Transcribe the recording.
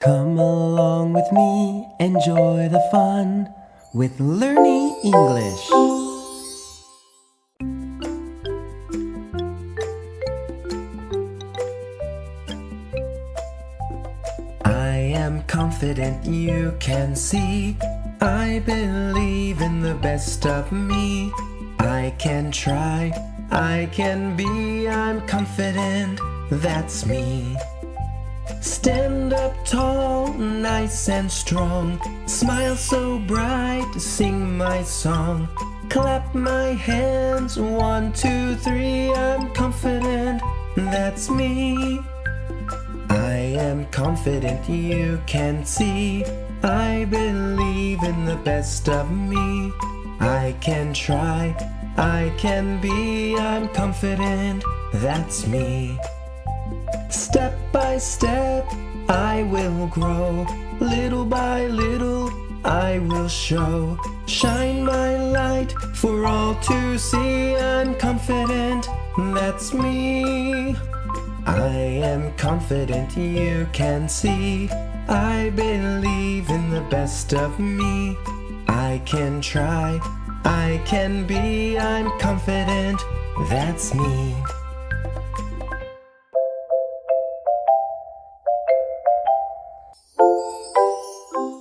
Come along with me, enjoy the fun with Learny English. I am confident you can see. I believe in the best of me. I can try, I can be, I'm confident, that's me. Stand up tall, nice and strong. Smile so bright, sing my song. Clap my hands, 1, 2, 3. I'm confident, that's me. I am confident you can see. I believe in the best of me. I can try, I can be, I'm confident, that's me. Step by step, I will grow. Little by little, I will show. Shine my light for all to see. I'm confident, that's me. I am confident you can see. I believe in the best of me. I can try, I can be, I'm confident, that's me.